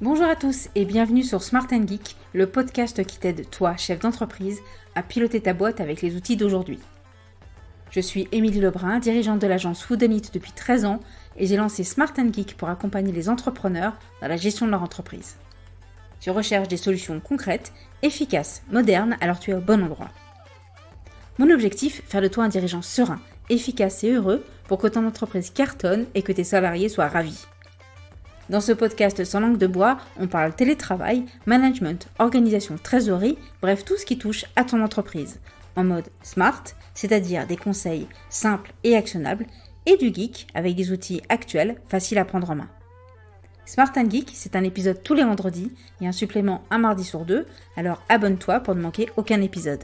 Bonjour à tous et bienvenue sur Smart & Geek, le podcast qui t'aide, toi, chef d'entreprise, à piloter ta boîte avec les outils d'aujourd'hui. Je suis Émilie Lebrun, dirigeante de l'agence Foodonit depuis 13 ans et j'ai lancé Smart & Geek pour accompagner les entrepreneurs dans la gestion de leur entreprise. Tu recherches des solutions concrètes, efficaces, modernes, alors tu es au bon endroit. Mon objectif, faire de toi un dirigeant serein, efficace et heureux pour que ton entreprise cartonne et que tes salariés soient ravis. Dans ce podcast sans langue de bois, on parle télétravail, management, organisation, trésorerie, bref tout ce qui touche à ton entreprise. En mode smart, c'est-à-dire des conseils simples et actionnables, et du geek avec des outils actuels, faciles à prendre en main. Smart & Geek, c'est un épisode tous les vendredis et un supplément un mardi sur 2, alors abonne-toi pour ne manquer aucun épisode.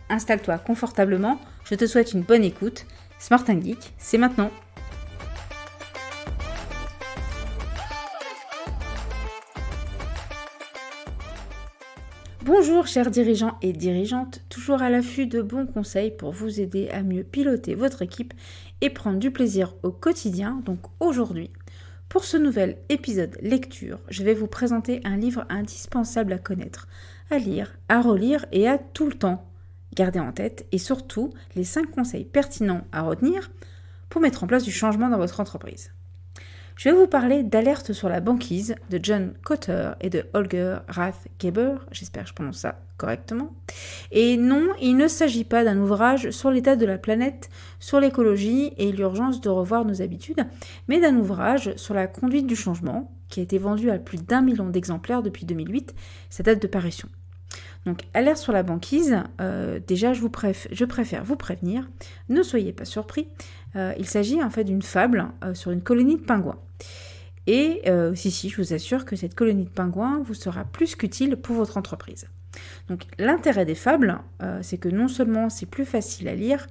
Installe-toi confortablement, je te souhaite une bonne écoute. Smart & Geek, c'est maintenant. Bonjour chers dirigeants et dirigeantes, toujours à l'affût de bons conseils pour vous aider à mieux piloter votre équipe et prendre du plaisir au quotidien. Donc aujourd'hui, pour ce nouvel épisode lecture, je vais vous présenter un livre indispensable à connaître, à lire, à relire et à tout le temps garder en tête, et surtout les 5 conseils pertinents à retenir pour mettre en place du changement dans votre entreprise. Je vais vous parler d'Alerte sur la banquise de John Kotter et de Holger Rathgeber, j'espère que je prononce ça correctement. Et non, il ne s'agit pas d'un ouvrage sur l'état de la planète, sur l'écologie et l'urgence de revoir nos habitudes, mais d'un ouvrage sur la conduite du changement, qui a été vendu à plus d'1 million d'exemplaires depuis 2008, sa date de parution. Donc, Alerte sur la banquise, déjà je préfère vous prévenir, ne soyez pas surpris, il s'agit en fait d'une fable sur une colonie de pingouins. Et si, je vous assure que cette colonie de pingouins vous sera plus qu'utile pour votre entreprise. Donc l'intérêt des fables, c'est que non seulement c'est plus facile à lire,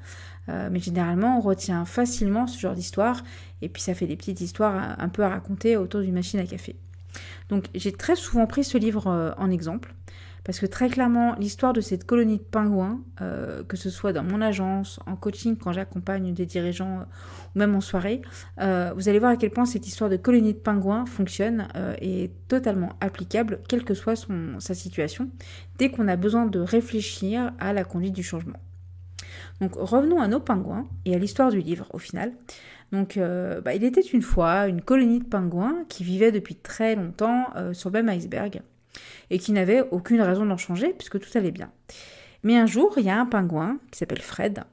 mais généralement on retient facilement ce genre d'histoire, et puis ça fait des petites histoires un peu à raconter autour d'une machine à café. Donc j'ai très souvent pris ce livre en exemple, parce que très clairement, l'histoire de cette colonie de pingouins, que ce soit dans mon agence, en coaching, quand j'accompagne des dirigeants, ou même en soirée, vous allez voir à quel point cette histoire de colonie de pingouins fonctionne et est totalement applicable, quelle que soit sa situation, dès qu'on a besoin de réfléchir à la conduite du changement. Donc revenons à nos pingouins et à l'histoire du livre au final. Donc il était une fois une colonie de pingouins qui vivait depuis très longtemps sur le même iceberg, et qui n'avait aucune raison d'en changer puisque tout allait bien. Mais un jour, il y a un pingouin qui s'appelle Fred,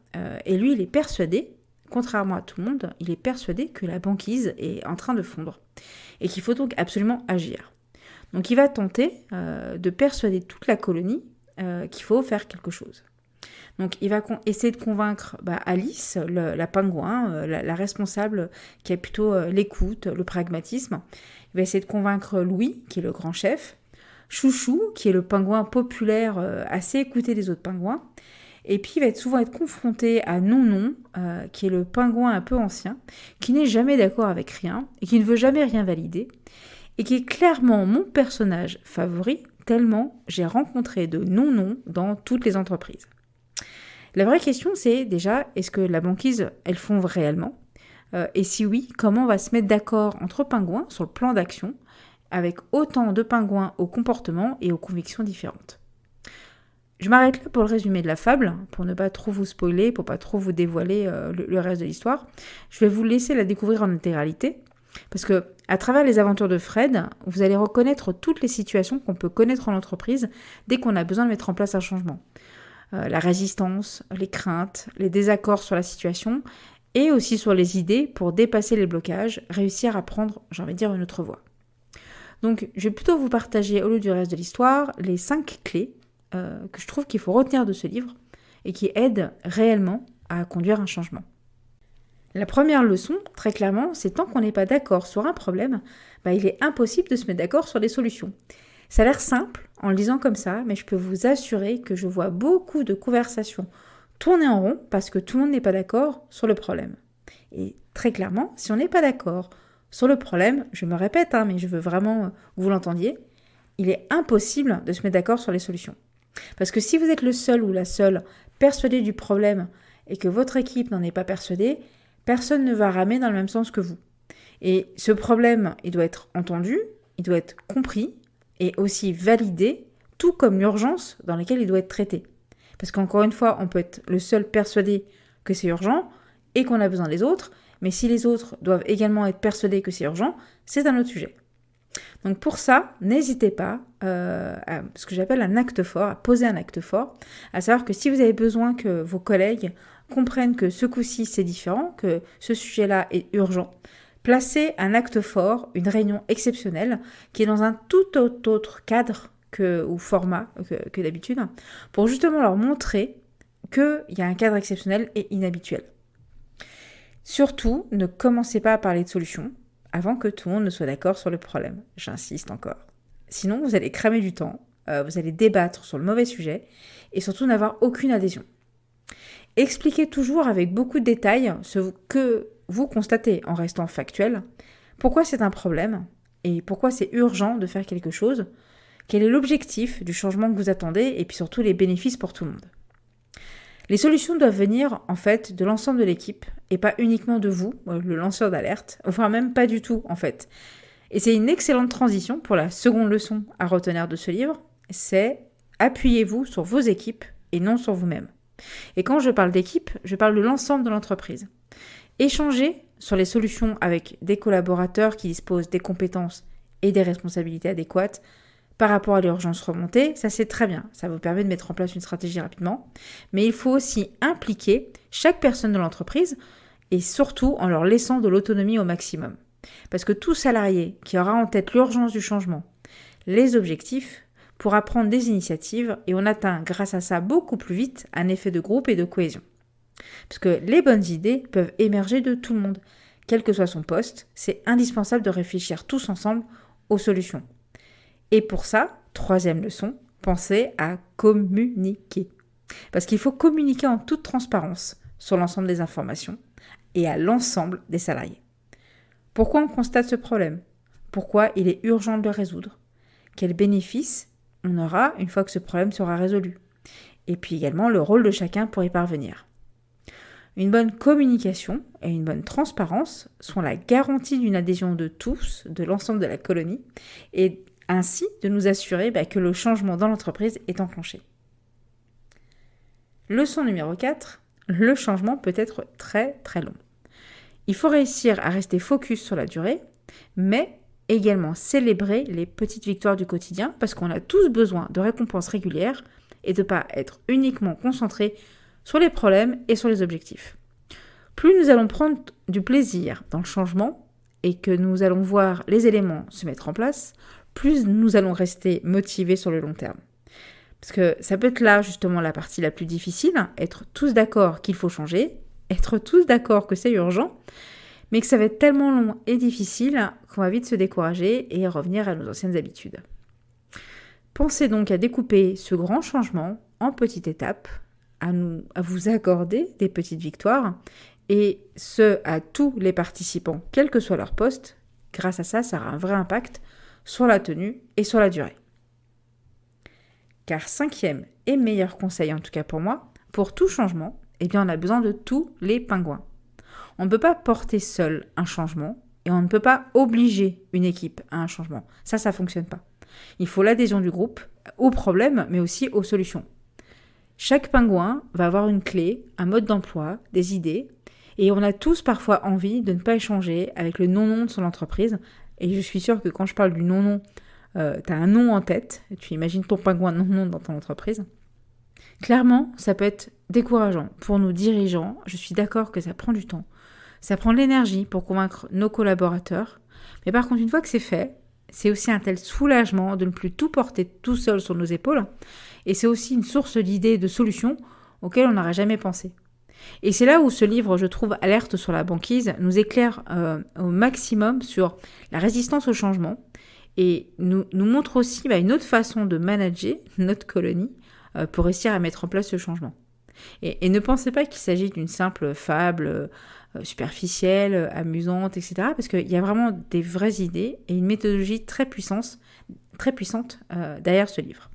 et lui, il est persuadé, contrairement à tout le monde, il est persuadé que la banquise est en train de fondre, et qu'il faut donc absolument agir. Donc il va tenter de persuader toute la colonie qu'il faut faire quelque chose. Donc il va essayer de convaincre Alice, la pingouin, la responsable qui a plutôt l'écoute, le pragmatisme. Il va essayer de convaincre Louis, qui est le grand chef, Chouchou, qui est le pingouin populaire assez écouté des autres pingouins. Et puis il va souvent être confronté à Non-Non, qui est le pingouin un peu ancien, qui n'est jamais d'accord avec rien et qui ne veut jamais rien valider, et qui est clairement mon personnage favori, tellement j'ai rencontré de Non-Non dans toutes les entreprises. La vraie question, c'est déjà, est-ce que la banquise, elle fond réellement ? Et si oui, comment on va se mettre d'accord entre pingouins sur le plan d'action, avec autant de pingouins aux comportements et aux convictions différentes. Je m'arrête là pour le résumé de la fable, pour ne pas trop vous spoiler, pour pas trop vous dévoiler le reste de l'histoire. Je vais vous laisser la découvrir en intégralité, parce que à travers les aventures de Fred, vous allez reconnaître toutes les situations qu'on peut connaître en entreprise dès qu'on a besoin de mettre en place un changement. La résistance, les craintes, les désaccords sur la situation, et aussi sur les idées pour dépasser les blocages, réussir à prendre, j'ai envie de dire, une autre voie. Donc, je vais plutôt vous partager, au lieu du reste de l'histoire, les 5 clés que je trouve qu'il faut retenir de ce livre et qui aident réellement à conduire un changement. La première leçon, très clairement, c'est tant qu'on n'est pas d'accord sur un problème, il est impossible de se mettre d'accord sur des solutions. Ça a l'air simple en le disant comme ça, mais je peux vous assurer que je vois beaucoup de conversations tourner en rond parce que tout le monde n'est pas d'accord sur le problème. Et très clairement, si on n'est pas d'accord sur le problème, je me répète, mais je veux vraiment que vous l'entendiez, il est impossible de se mettre d'accord sur les solutions. Parce que si vous êtes le seul ou la seule persuadé du problème et que votre équipe n'en est pas persuadée, personne ne va ramer dans le même sens que vous. Et ce problème, il doit être entendu, il doit être compris et aussi validé, tout comme l'urgence dans laquelle il doit être traité. Parce qu'encore une fois, on peut être le seul persuadé que c'est urgent et qu'on a besoin des autres, mais si les autres doivent également être persuadés que c'est urgent, c'est un autre sujet. Donc pour ça, n'hésitez pas à ce que j'appelle un acte fort, à poser un acte fort, à savoir que si vous avez besoin que vos collègues comprennent que ce coup-ci c'est différent, que ce sujet-là est urgent, placez un acte fort, une réunion exceptionnelle qui est dans un tout autre cadre ou format que d'habitude, pour justement leur montrer qu'il y a un cadre exceptionnel et inhabituel. Surtout, ne commencez pas à parler de solutions avant que tout le monde ne soit d'accord sur le problème. J'insiste encore. Sinon, vous allez cramer du temps, vous allez débattre sur le mauvais sujet et surtout n'avoir aucune adhésion. Expliquez toujours avec beaucoup de détails ce que vous constatez en restant factuel, pourquoi c'est un problème et pourquoi c'est urgent de faire quelque chose, quel est l'objectif du changement que vous attendez et puis surtout les bénéfices pour tout le monde. Les solutions doivent venir en fait de l'ensemble de l'équipe et pas uniquement de vous, le lanceur d'alerte, voire même pas du tout en fait. Et c'est une excellente transition pour la seconde leçon à retenir de ce livre, c'est appuyez-vous sur vos équipes et non sur vous-même. Et quand je parle d'équipe, je parle de l'ensemble de l'entreprise. Échangez sur les solutions avec des collaborateurs qui disposent des compétences et des responsabilités adéquates par rapport à l'urgence remontée, ça c'est très bien, ça vous permet de mettre en place une stratégie rapidement, mais il faut aussi impliquer chaque personne de l'entreprise et surtout en leur laissant de l'autonomie au maximum. Parce que tout salarié qui aura en tête l'urgence du changement, les objectifs, pourra prendre des initiatives et on atteint grâce à ça beaucoup plus vite un effet de groupe et de cohésion. Parce que les bonnes idées peuvent émerger de tout le monde. Quel que soit son poste, c'est indispensable de réfléchir tous ensemble aux solutions. Et pour ça, troisième leçon, pensez à communiquer. Parce qu'il faut communiquer en toute transparence sur l'ensemble des informations et à l'ensemble des salariés. Pourquoi on constate ce problème ? Pourquoi il est urgent de le résoudre ? Quels bénéfices on aura une fois que ce problème sera résolu ? Et puis également le rôle de chacun pour y parvenir. Une bonne communication et une bonne transparence sont la garantie d'une adhésion de tous, de l'ensemble de la colonie, et ainsi de nous assurer que le changement dans l'entreprise est enclenché. Leçon numéro 4, le changement peut être très très long. Il faut réussir à rester focus sur la durée, mais également célébrer les petites victoires du quotidien parce qu'on a tous besoin de récompenses régulières et de ne pas être uniquement concentré sur les problèmes et sur les objectifs. Plus nous allons prendre du plaisir dans le changement et que nous allons voir les éléments se mettre en place, plus nous allons rester motivés sur le long terme. Parce que ça peut être là justement la partie la plus difficile, être tous d'accord qu'il faut changer, être tous d'accord que c'est urgent, mais que ça va être tellement long et difficile qu'on va vite se décourager et revenir à nos anciennes habitudes. Pensez donc à découper ce grand changement en petites étapes, à vous accorder des petites victoires, et ce, à tous les participants, quel que soit leur poste. Grâce à ça, ça aura un vrai impact sur la tenue et sur la durée. Car cinquième et meilleur conseil, en tout cas pour moi, pour tout changement, on a besoin de tous les pingouins. On ne peut pas porter seul un changement et on ne peut pas obliger une équipe à un changement. Ça ne fonctionne pas. Il faut l'adhésion du groupe aux problèmes, mais aussi aux solutions. Chaque pingouin va avoir une clé, un mode d'emploi, des idées, et on a tous parfois envie de ne pas échanger avec le non-nom de son entreprise. Et je suis sûre que quand je parle du non-nom, tu as un nom en tête, tu imagines ton pingouin non-nom dans ton entreprise. Clairement, ça peut être décourageant pour nos dirigeants. Je suis d'accord que ça prend du temps. Ça prend de l'énergie pour convaincre nos collaborateurs. Mais par contre, une fois que c'est fait, c'est aussi un tel soulagement de ne plus tout porter tout seul sur nos épaules. Et c'est aussi une source d'idées et de solutions auxquelles on n'aurait jamais pensé. Et c'est là où ce livre, je trouve, Alerte sur la banquise, nous éclaire au maximum sur la résistance au changement et nous montre aussi une autre façon de manager notre colonie pour réussir à mettre en place ce changement. Et ne pensez pas qu'il s'agit d'une simple fable superficielle, amusante, etc. Parce qu'il y a vraiment des vraies idées et une méthodologie très puissante derrière ce livre.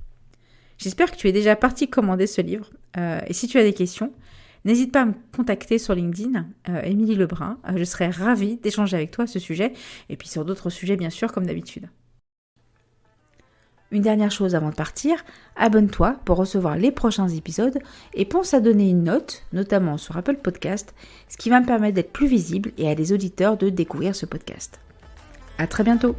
J'espère que tu es déjà parti commander ce livre. Et si tu as des questions, n'hésite pas à me contacter sur LinkedIn, Émilie Lebrun. Je serai ravie d'échanger avec toi à ce sujet et puis sur d'autres sujets bien sûr comme d'habitude. Une dernière chose avant de partir, abonne-toi pour recevoir les prochains épisodes et pense à donner une note, notamment sur Apple Podcast, ce qui va me permettre d'être plus visible et à des auditeurs de découvrir ce podcast. À très bientôt!